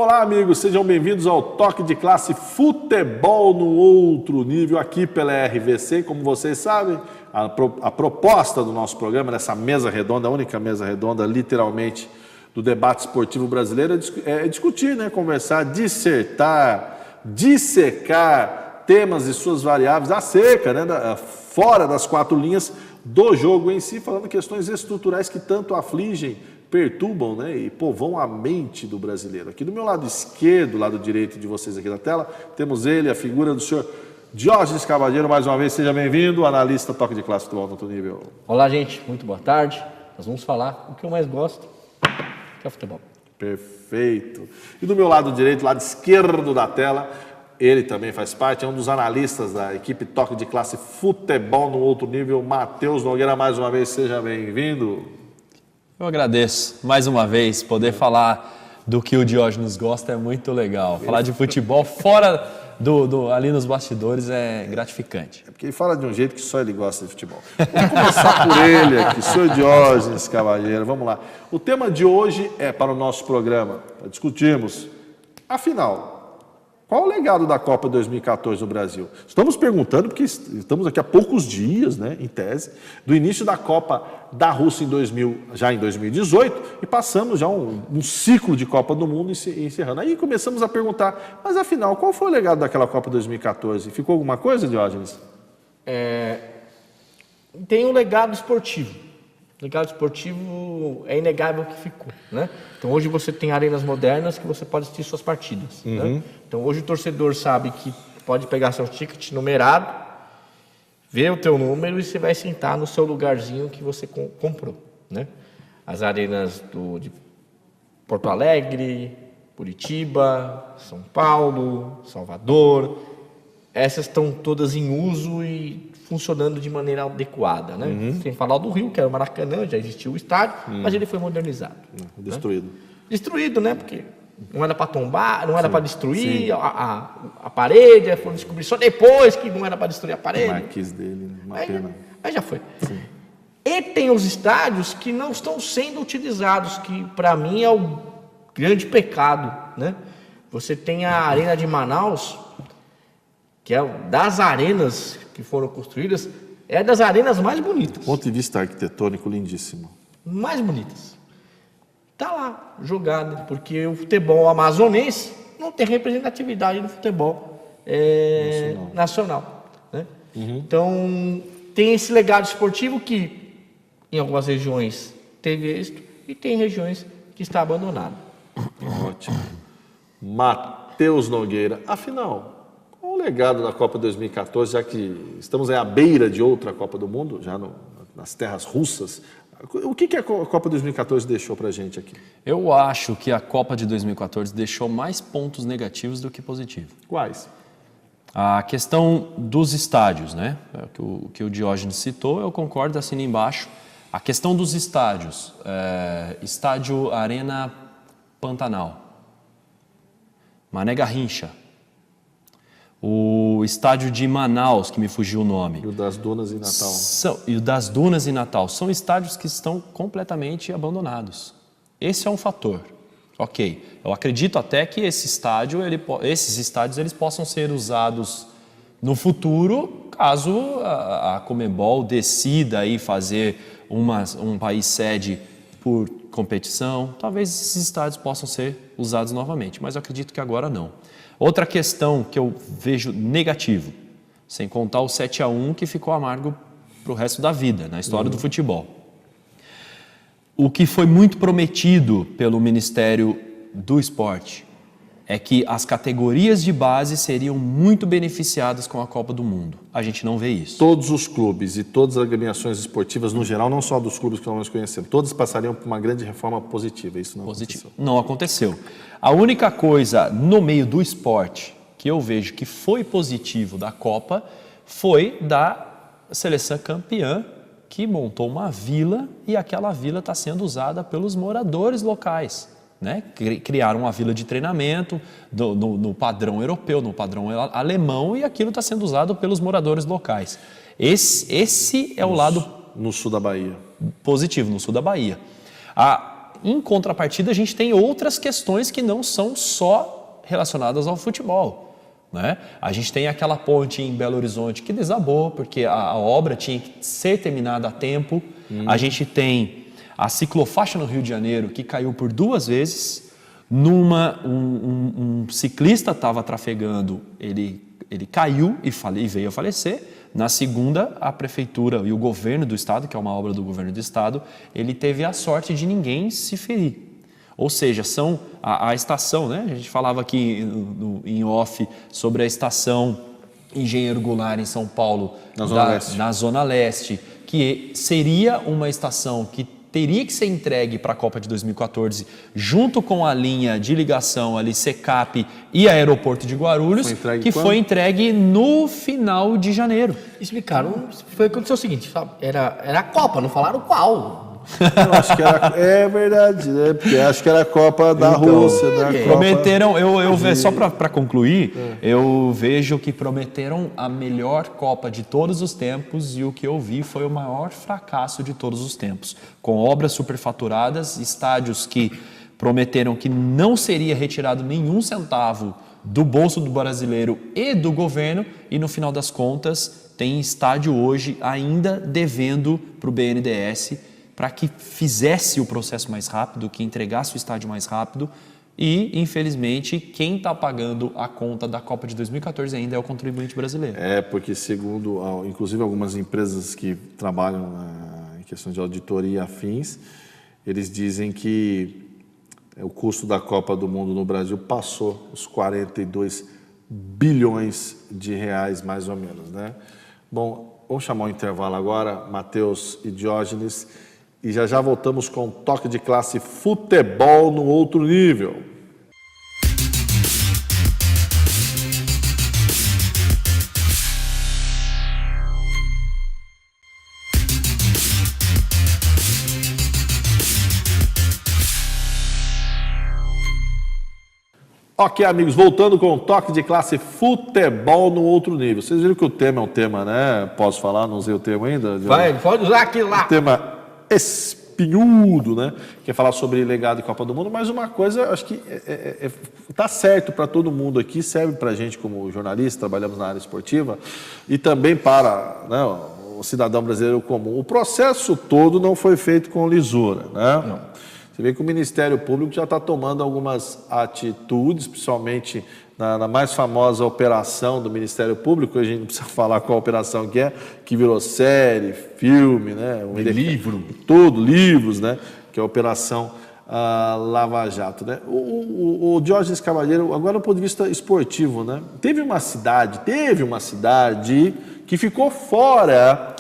Olá, amigos, sejam bem-vindos ao Toque de Classe Futebol no Outro Nível, aqui pela RVC. Como vocês sabem, a proposta do nosso programa, nessa mesa redonda, a única mesa redonda, literalmente, do debate esportivo brasileiro, é discutir, né, conversar, dissertar, dissecar temas e suas variáveis acerca, né, fora das quatro linhas do jogo em si, falando questões estruturais que tanto afligem, perturbam, né, e povoam a mente do brasileiro. Aqui do meu lado esquerdo, lado direito de vocês aqui na tela, temos ele, a figura do senhor Diógenes Cavaleiro. Mais uma vez, seja bem-vindo, analista Toque de Classe Futebol no Outro Nível. Olá, gente, muito boa tarde. Nós vamos falar o que eu mais gosto, que é o futebol. Perfeito. E do meu lado direito, lado esquerdo da tela, ele também faz parte, é um dos analistas da equipe Toque de Classe Futebol no Outro Nível, Matheus Nogueira. Mais uma vez, seja bem-vindo. Eu agradeço mais uma vez. Poder falar do que o Diógenes gosta é muito legal. Falar de futebol fora ali nos bastidores é gratificante. É porque ele fala de um jeito que só ele gosta de futebol. Vamos começar por ele aqui, senhor Diógenes Cavaleiro. Vamos lá. O tema de hoje é para o nosso programa, para discutirmos, afinal, qual o legado da Copa 2014 no Brasil? Estamos perguntando, porque estamos aqui há poucos dias, né, em tese, do início da Copa da Rússia já em 2018, e passamos já um ciclo de Copa do Mundo encerrando. Aí começamos a perguntar, mas afinal, qual foi o legado daquela Copa 2014? Ficou alguma coisa, Diógenes? Tem um legado esportivo. O legado esportivo é inegável que ficou, né? Então hoje você tem arenas modernas que você pode assistir suas partidas, né? Então hoje o torcedor sabe que pode pegar seu ticket numerado, ver o teu número e você vai sentar no seu lugarzinho que você comprou, né? As arenas de Porto Alegre, Curitiba, São Paulo, Salvador, essas estão todas em uso e funcionando de maneira adequada, né? Sem falar do Rio, que era o Maracanã, já existia o estádio, mas ele foi modernizado. Destruído. Né? Destruído, né? Porque não era para tombar, não era para destruir a parede, foram descobrir só depois que não era para destruir a parede. O marquês dele, uma pena. Aí já foi. Sim. E tem os estádios que não estão sendo utilizados, que para mim é o grande pecado, né? Você tem a Arena de Manaus, que é das arenas que foram construídas, é das arenas mais bonitas. Do ponto de vista arquitetônico, lindíssimo. Mais bonitas. Está lá, jogada, porque o futebol amazonense não tem representatividade no futebol nacional. Né? Então, tem esse legado esportivo que, em algumas regiões, teve êxito e tem regiões que está abandonado. Ótimo. Matheus Nogueira, afinal, qual o legado da Copa 2014, já que estamos à beira de outra Copa do Mundo, já nas terras russas? O que a Copa 2014 deixou para a gente aqui? Eu acho que a Copa de 2014 deixou mais pontos negativos do que positivos. Quais? A questão dos estádios, né? O que o Diógenes citou, eu concordo, assino embaixo. A questão dos estádios, estádio Arena Pantanal, Mané Garrincha, o estádio de Manaus, que me fugiu o nome. E o das Dunas e Natal. E o das Dunas e Natal. São estádios que estão completamente abandonados. Esse é um fator. Ok. Eu acredito até que esses estádios eles possam ser usados no futuro, caso a Conmebol decida aí fazer um país sede por competição. Talvez esses estádios possam ser usados novamente, mas eu acredito que agora não. Outra questão que eu vejo negativo, sem contar o 7-1 que ficou amargo para o resto da vida, na história do futebol. O que foi muito prometido pelo Ministério do Esporte é que as categorias de base seriam muito beneficiadas com a Copa do Mundo. A gente não vê isso. Todos os clubes e todas as agremiações esportivas no geral, não só dos clubes que nós conhecemos, todos passariam por uma grande reforma positiva. Isso não aconteceu. Não aconteceu. A única coisa no meio do esporte que eu vejo que foi positivo da Copa foi da seleção campeã, que montou uma vila e aquela vila está sendo usada pelos moradores locais. Né? Criaram uma vila de treinamento no padrão europeu, no padrão alemão, e aquilo está sendo usado pelos moradores locais. Esse é o lado no sul da Bahia. Positivo, no sul da Bahia. Em contrapartida, a gente tem outras questões que não são só relacionadas ao futebol, né? A gente tem aquela ponte em Belo Horizonte que desabou, porque a obra tinha que ser terminada a tempo. A gente tem a ciclofaixa no Rio de Janeiro, que caiu por 2 vezes. Um ciclista estava trafegando, ele caiu e veio a falecer. Na segunda, a prefeitura e o governo do estado, que é uma obra do governo do estado, ele teve a sorte de ninguém se ferir. Ou seja, são a estação, né? A gente falava aqui em off sobre a estação Engenheiro Goulart em São Paulo, na Zona Leste, que seria uma estação que teria que ser entregue para a Copa de 2014, junto com a linha de ligação ali, Secap e Aeroporto de Guarulhos, foi entregue no final de janeiro. Explicaram, foi acontecer o seguinte, sabe? Era a Copa, não falaram qual. Eu acho que era, é verdade, né? Porque acho que era a Copa da Rússia, né? Prometeram, só para concluir, eu vejo que prometeram a melhor Copa de todos os tempos e o que eu vi foi o maior fracasso de todos os tempos. Com obras superfaturadas, estádios que prometeram que não seria retirado nenhum centavo do bolso do brasileiro e do governo, e no final das contas tem estádio hoje ainda devendo para o BNDES para que fizesse o processo mais rápido, que entregasse o estádio mais rápido, e, infelizmente, quem está pagando a conta da Copa de 2014 ainda é o contribuinte brasileiro. Porque segundo, inclusive algumas empresas que trabalham em questão de auditoria e afins, eles dizem que o custo da Copa do Mundo no Brasil passou os 42 bilhões de reais, mais ou menos, né? Bom, vamos chamar o intervalo agora, Matheus e Diógenes, e já voltamos com um toque de classe futebol no outro nível. Ok, amigos, voltando com um toque de classe futebol no outro nível. Vocês viram que o tema é um tema, né? Posso falar? Não sei o termo ainda? Vai, pode usar aquilo lá. Tema espinhudo, né? Que é falar sobre legado e Copa do Mundo, mas uma coisa, acho que tá certo para todo mundo aqui, serve para a gente como jornalista, trabalhamos na área esportiva, e também para, né, o cidadão brasileiro comum. O processo todo não foi feito com lisura, né? Não. Você vê que o Ministério Público já está tomando algumas atitudes, principalmente na mais famosa operação do Ministério Público, a gente não precisa falar qual operação que virou série, filme, né? Livro. Tudo, livros, né? Que é a Operação Lava Jato, né? O Diógenes Cavalheiro, agora do ponto de vista esportivo, né? Teve uma cidade que ficou fora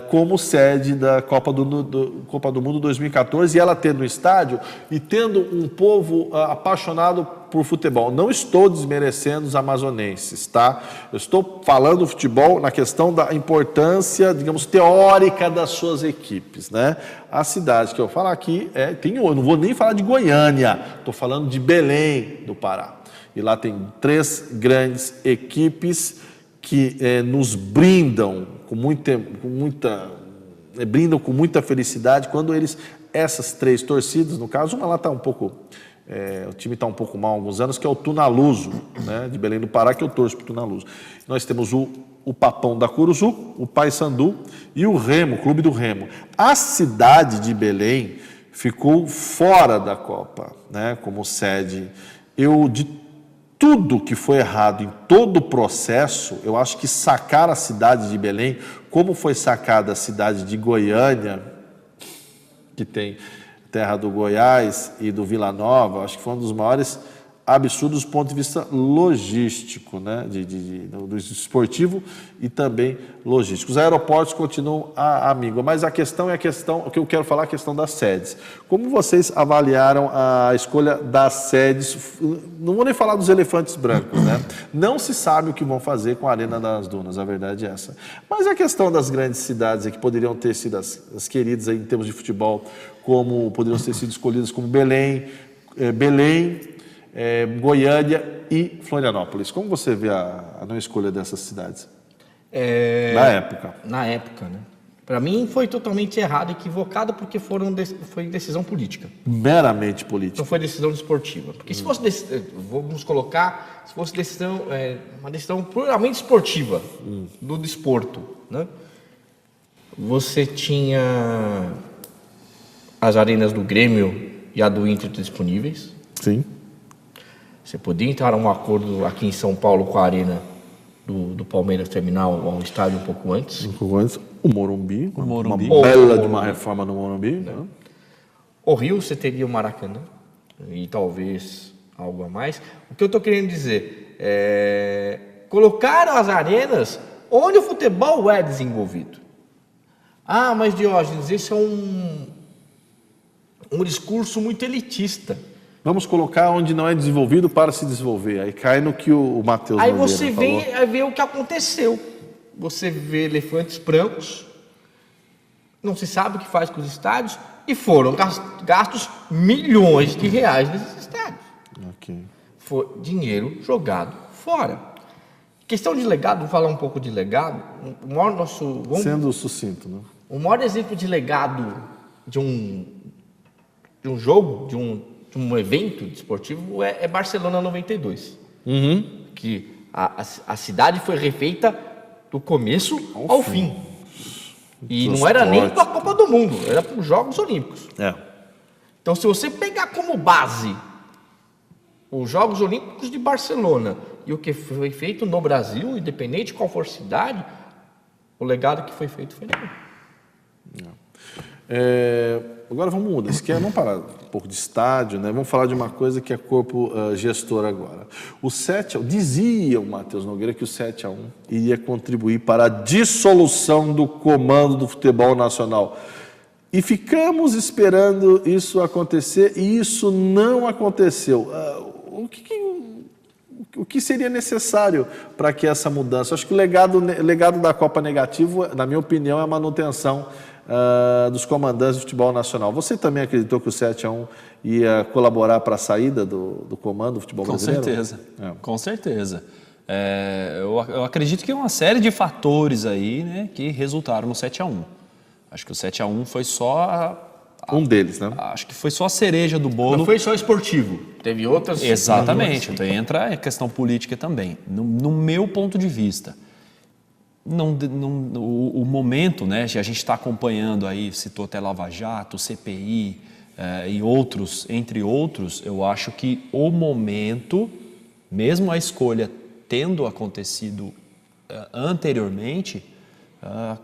como sede da Copa do Mundo 2014, e ela tendo um estádio e tendo um povo apaixonado por futebol. Não estou desmerecendo os amazonenses, tá? Eu estou falando do futebol na questão da importância, digamos, teórica das suas equipes, né? A cidade que eu falo aqui eu não vou nem falar de Goiânia, estou falando de Belém do Pará. E lá tem 3 grandes equipes que nos brindam com muita felicidade quando essas 3 torcidas, no caso, uma lá está um pouco, o time está um pouco mal há alguns anos, que é o Tunaluso, né, de Belém do Pará, que eu torço para o Tunaluso. Nós temos o Papão da Curuzu, o Paysandu e o Remo, o Clube do Remo. A cidade de Belém ficou fora da Copa, né, como sede. De tudo que foi errado em todo o processo, eu acho que sacar a cidade de Belém, como foi sacada a cidade de Goiânia, que tem terra do Goiás e do Vila Nova, acho que foi um dos maiores absurdos do ponto de vista logístico, né? Do esportivo e também logístico. Os aeroportos continuam amigo, mas a questão o que eu quero falar é a questão das sedes. Como vocês avaliaram a escolha das sedes? Não vou nem falar dos elefantes brancos, né? Não se sabe o que vão fazer com a Arena das Dunas, a verdade é essa. Mas a questão das grandes cidades que poderiam ter sido as queridas aí, em termos de futebol, como poderiam ter sido escolhidas como Belém, Goiânia e Florianópolis. Como você vê a não escolha dessas cidades? Na época. Na época, né? Para mim foi totalmente errado, equivocado, porque foi decisão política. Meramente política. Não foi decisão desportiva. Porque se fosse vamos colocar, se fosse decisão, uma decisão puramente esportiva do desporto, né? Você tinha as arenas do Grêmio e a do Inter disponíveis. Sim. Você podia entrar a um acordo aqui em São Paulo com a arena do Palmeiras terminar ao estádio um pouco antes. O Morumbi. Morumbi. Uma bela de uma reforma no Morumbi. Né? O Rio você teria o Maracanã e talvez algo a mais. O que eu estou querendo dizer é colocar as arenas onde o futebol é desenvolvido. Ah, mas Diógenes, esse é um discurso muito elitista. Vamos colocar onde não é desenvolvido para se desenvolver. Aí cai no que o Matheus Aí Nogueira você falou. vê o que aconteceu. Você vê elefantes brancos, não se sabe o que faz com os estádios, e foram gastos milhões de reais nesses estádios. Ok. Foi dinheiro jogado fora. Questão de legado, vou falar um pouco de legado. Sendo sucinto, né? O maior exemplo de legado de um jogo, de um evento desportivo é Barcelona 92. Que a cidade foi refeita do começo ao fim. E não era nem para a Copa do Mundo, era para os Jogos Olímpicos. Então, se você pegar como base os Jogos Olímpicos de Barcelona e o que foi feito no Brasil, independente de qual for a cidade, o legado que foi feito foi legal. Agora vamos mudar. Vamos parar um pouco de estádio, né? Vamos falar de uma coisa que é corpo gestor agora. O 7-1, dizia o Matheus Nogueira que o 7-1 iria contribuir para a dissolução do comando do futebol nacional. E ficamos esperando isso acontecer e isso não aconteceu. O que seria necessário para que essa mudança? Acho que o legado da Copa negativo, na minha opinião, é a manutenção dos comandantes do futebol nacional. Você também acreditou que o 7-1 ia colaborar para a saída do comando do futebol brasileiro? Com certeza. Eu acredito que uma série de fatores aí, né, que resultaram no 7-1. Acho que o 7-1 foi só um deles, né? Acho que foi só a cereja do bolo. Não foi só esportivo, teve outras. Exatamente, então entra a questão política também. No meu ponto de vista, o momento, né, a gente está acompanhando aí, citou até Lava Jato, CPI e outros, entre outros, eu acho que o momento, mesmo a escolha tendo acontecido anteriormente,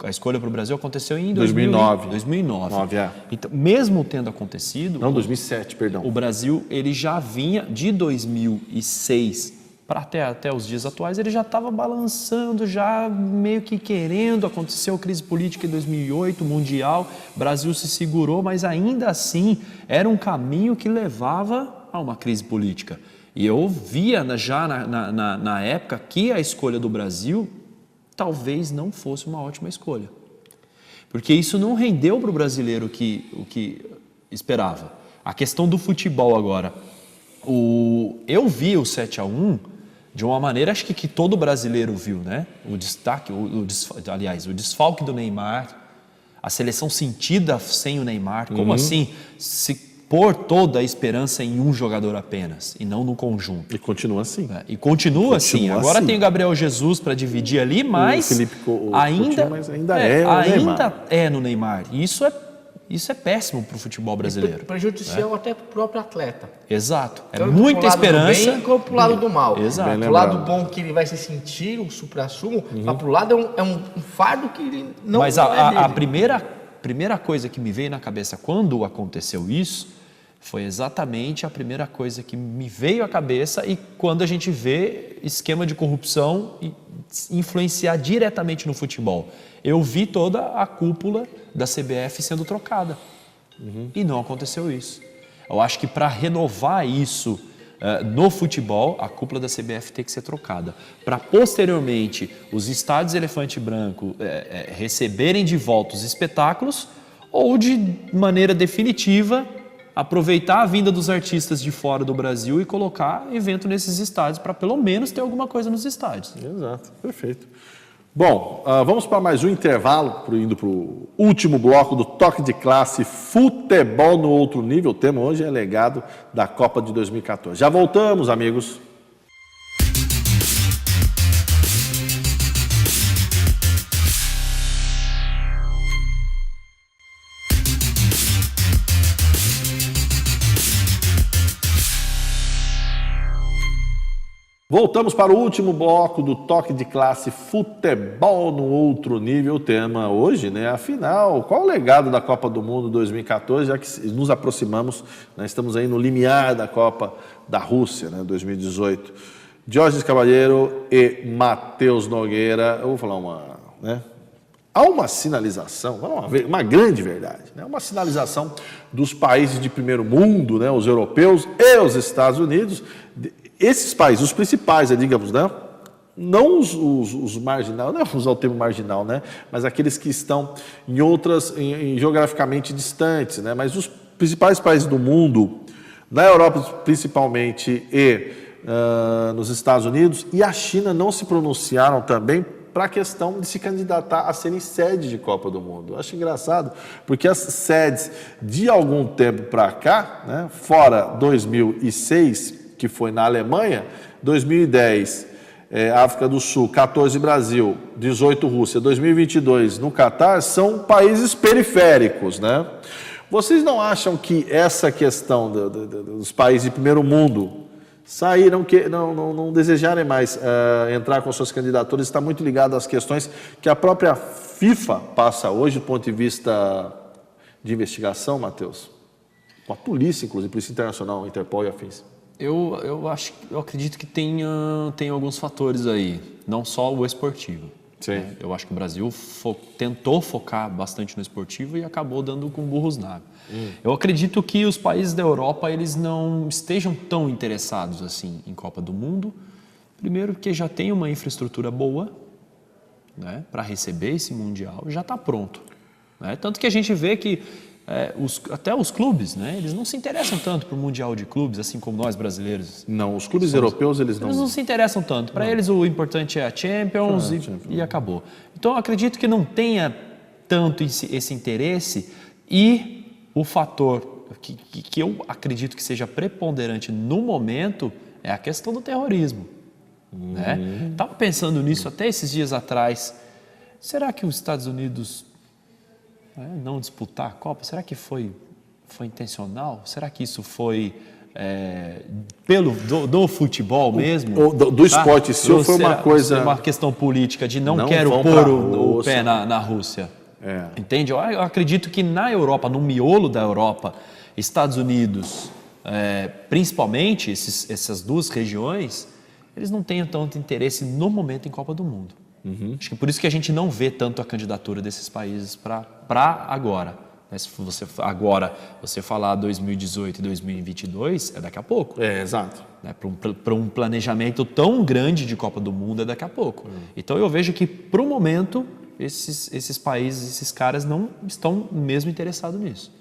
a escolha para o Brasil aconteceu em 2009. Então, mesmo tendo acontecido... Não, 2007, perdão. O Brasil, ele já vinha de 2006 para até os dias atuais, ele já estava balançando, já meio que querendo. Aconteceu a crise política em 2008, mundial, o Brasil se segurou, mas ainda assim era um caminho que levava a uma crise política. E eu via já na época que a escolha do Brasil talvez não fosse uma ótima escolha. Porque isso não rendeu para o brasileiro o que esperava. A questão do futebol agora. Eu vi o 7-1 de uma maneira, acho que todo brasileiro viu, né? O desfalque do Neymar, a seleção sentida sem o Neymar. Como assim? Se pôr toda a esperança em um jogador apenas e não no conjunto. E continua assim. Continua assim. Agora assim. Tem o Gabriel Jesus para dividir ali, mas ainda é no Neymar. E isso é péssimo para o futebol brasileiro. Prejudicial até para o próprio atleta. Exato. É tanto muita esperança. Do bem como para o lado do mal. Exato. Para o lado bom que ele vai se sentir o supra-sumo, mas para o lado é um fardo que ele não Mas a primeira coisa que me veio na cabeça quando aconteceu isso foi exatamente a primeira coisa que me veio à cabeça, e quando a gente vê esquema de corrupção influenciar diretamente no futebol. Eu vi toda a cúpula da CBF sendo trocada. E não aconteceu isso. Eu acho que para renovar isso no futebol, a cúpula da CBF tem que ser trocada. Para posteriormente os estádios Elefante Branco receberem de volta os espetáculos, ou de maneira definitiva aproveitar a vinda dos artistas de fora do Brasil e colocar evento nesses estádios para pelo menos ter alguma coisa nos estádios. Exato, perfeito. Bom, vamos para mais um intervalo, indo para o último bloco do Toque de Classe Futebol no Outro Nível. O tema hoje é legado da Copa de 2014. Já voltamos, amigos. Voltamos para o último bloco do Toque de Classe Futebol no Outro Nível. O tema hoje, né, a final. Qual o legado da Copa do Mundo 2014, já que nos aproximamos, né, estamos aí no limiar da Copa da Rússia, né, 2018. Diógenes Cavalheiro e Matheus Nogueira. Eu vou falar há uma sinalização, uma grande verdade, né, uma sinalização dos países de primeiro mundo, né, os europeus e os Estados Unidos. Esses países, os principais, digamos, né? Não os marginais, não vou usar o termo marginal, né? Mas aqueles que estão geograficamente distantes, né? Mas os principais países do mundo, na Europa principalmente e nos Estados Unidos e a China não se pronunciaram também para a questão de se candidatar a serem sede de Copa do Mundo. Eu acho engraçado, porque as sedes de algum tempo para cá, né? Fora 2006, que foi na Alemanha, 2010, África do Sul, 14 Brasil, 18 Rússia, 2022 no Catar, são países periféricos, né? Vocês não acham que essa questão dos países de primeiro mundo saíram, que não desejarem mais entrar com suas candidaturas, está muito ligado às questões que a própria FIFA passa hoje do ponto de vista de investigação, Matheus? Com a polícia, inclusive, Polícia Internacional, Interpol e afins. Eu acredito que tem alguns fatores aí, não só o esportivo. Sim. Né? Eu acho que o Brasil tentou focar bastante no esportivo e acabou dando com burros na água. Eu acredito que os países da Europa eles não estejam tão interessados assim em Copa do Mundo. Primeiro porque já tem uma infraestrutura boa, né, para receber esse Mundial, já está pronto. Né? Tanto que a gente vê que até os clubes, né, eles não se interessam tanto por Mundial de Clubes, assim como nós brasileiros. Não, os clubes europeus eles não se interessam tanto. Para eles o importante é a Champions e acabou. Então eu acredito que não tenha tanto esse interesse e o fator que eu acredito que seja preponderante no momento é a questão do terrorismo. Né? Estava pensando nisso até esses dias atrás. Será que os Estados Unidos não disputar a Copa? Será que foi intencional? Será que isso foi do futebol mesmo? Do esporte, se foi uma coisa... uma questão política de não quero pôr o pé na Rússia. Entende? Eu acredito que na Europa, no miolo da Europa, Estados Unidos, principalmente essas duas regiões, eles não tenham tanto interesse no momento em Copa do Mundo. Acho que por isso que a gente não vê tanto a candidatura desses países para agora. Se você falar 2018 e 2022, é daqui a pouco. Exato. Né? Para um planejamento tão grande de Copa do Mundo, é daqui a pouco. Então eu vejo que, para o momento, esses países, esses caras não estão mesmo interessados nisso.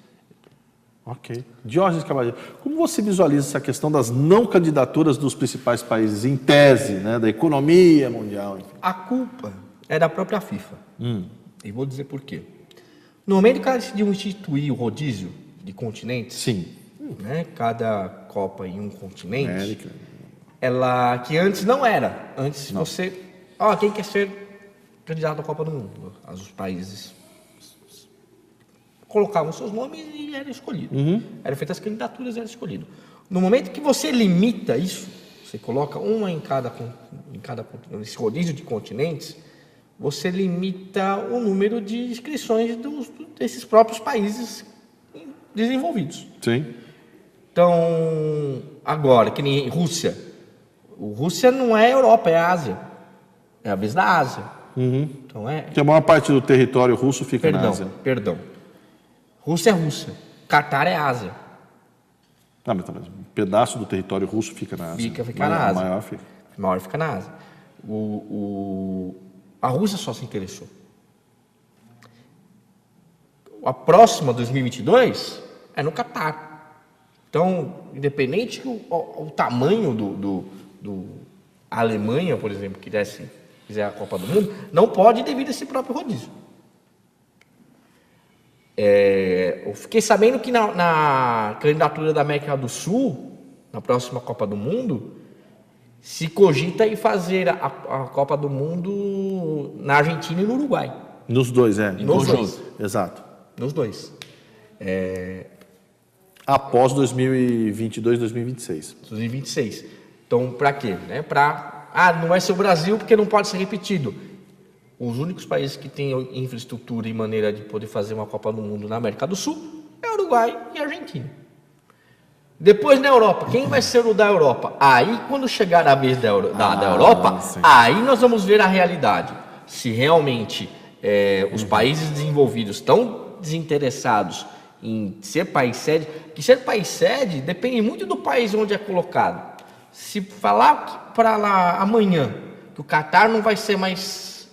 Ok. Diógenes Cavalheiro, como você visualiza essa questão das não candidaturas dos principais países, em tese, né, da economia mundial? Enfim. A culpa é da própria FIFA. E vou dizer por quê. No momento que ela decidiu instituir o rodízio de continentes, sim, né, cada Copa em um continente, ela que antes não era. Antes você, quem quer ser candidato à Copa do Mundo? Os países colocavam seus nomes e era escolhido. Eram feitas as candidaturas e era escolhido. No momento que você limita isso, você coloca uma em cada nesse rodízio de continentes, você limita o número de inscrições desses próprios países desenvolvidos. Sim. Então, agora, que nem Rússia. Rússia não é Europa, é Ásia. É a vez da Ásia. Então que a maior parte do território russo fica na Ásia. Perdão. Rússia é Rússia. Catar é Ásia. Mas um pedaço do território russo fica na Ásia. Fica na Ásia. O maior fica na Ásia. A Rússia só se interessou. A próxima, 2022, é no Catar. Então, independente o tamanho do Alemanha, por exemplo, quisesse quiser a Copa do Mundo, não pode devido a esse próprio rodízio. Eu fiquei sabendo que na candidatura da América do Sul, na próxima Copa do Mundo, se cogita em fazer a Copa do Mundo na Argentina e no Uruguai. Nos dois, Nos dois. Exato. Nos dois. Após 2022, 2026. 2026. Então, para quê? Né? Não vai ser o Brasil porque não pode ser repetido. Os únicos países que têm infraestrutura e maneira de poder fazer uma Copa do Mundo na América do Sul é Uruguai e Argentina. Depois na Europa, quem vai ser o da Europa? Aí, quando chegar a vez da Europa, sim. aí nós vamos ver a realidade. Se realmente os países desenvolvidos estão desinteressados em ser país sede, que ser país sede depende muito do país onde é colocado. Se falar para lá amanhã que o Catar não vai ser mais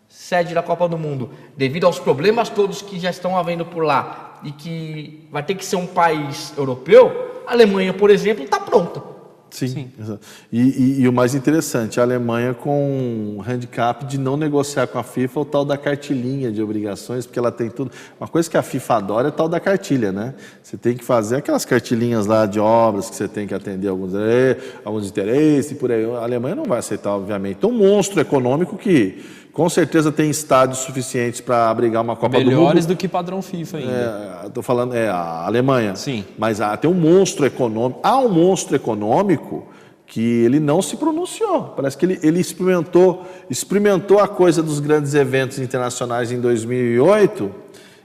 sede da Copa do Mundo, devido aos problemas todos que já estão havendo por lá, e que vai ter que ser um país europeu, a Alemanha, por exemplo, está pronta. Sim. Exato. E o mais interessante, a Alemanha com um handicap de não negociar com a FIFA o tal da cartilhinha de obrigações, porque ela tem tudo. Uma coisa que a FIFA adora é o tal da cartilha, né? Você tem que fazer aquelas cartilhinhas lá de obras que você tem que atender alguns interesses e por aí. A Alemanha não vai aceitar, obviamente. Então, um monstro econômico que com certeza tem estádios suficientes para abrigar uma Copa do Mundo. Melhores do que padrão FIFA ainda. Estou falando, a Alemanha. Sim. Mas tem um monstro econômico. Há um monstro econômico que ele não se pronunciou. Parece que ele experimentou a coisa dos grandes eventos internacionais em 2008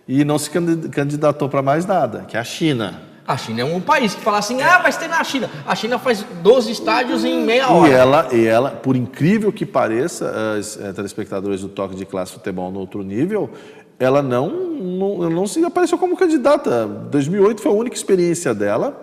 e não se candidatou para mais nada, que é a China. A China é um país que fala assim, vai ter na China. A China faz 12 estádios em meia hora. E ela, por incrível que pareça, as telespectadores do Toque de Classe Futebol no Outro Nível, ela não se apareceu como candidata. 2008 foi a única experiência dela.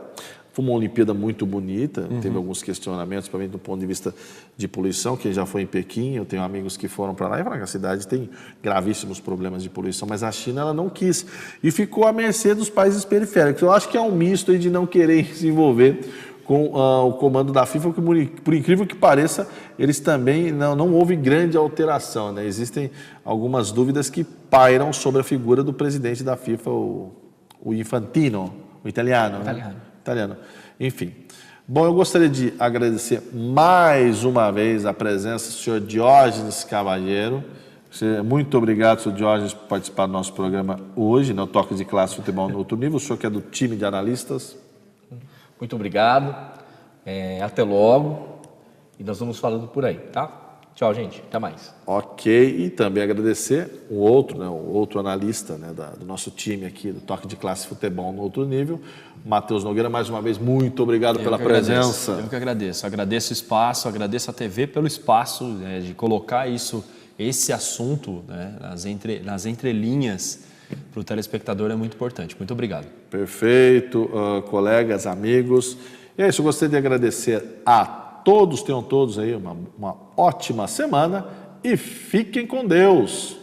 Foi uma Olimpíada muito bonita, teve alguns questionamentos, principalmente do ponto de vista de poluição. Quem já foi em Pequim, eu tenho amigos que foram para lá e falaram que a cidade tem gravíssimos problemas de poluição, mas a China ela não quis e ficou à mercê dos países periféricos. Eu acho que é um misto aí de não querer se envolver com o comando da FIFA, que por incrível que pareça, eles também não houve grande alteração, né? Existem algumas dúvidas que pairam sobre a figura do presidente da FIFA, o Infantino, o italiano. Né? Italiano. Enfim. Bom, eu gostaria de agradecer mais uma vez a presença do senhor Diógenes Cavalheiro. Muito obrigado, senhor Diógenes, por participar do nosso programa hoje, no Toque de Classe Futebol no Outro Nível. O senhor que é do time de analistas. Muito obrigado. Até logo. E nós vamos falando por aí, tá? Tchau, gente. Até mais. Ok. E também agradecer o outro analista, né, do nosso time aqui, do Toque de Classe Futebol no Outro Nível, Matheus Nogueira. Mais uma vez, muito obrigado pela presença. Eu que agradeço. Agradeço o espaço, agradeço a TV pelo espaço de colocar esse assunto, né, nas entrelinhas para o telespectador é muito importante. Muito obrigado. Perfeito, colegas, amigos. E é isso, eu gostaria de agradecer a todos, tenham todos aí uma ótima semana e fiquem com Deus.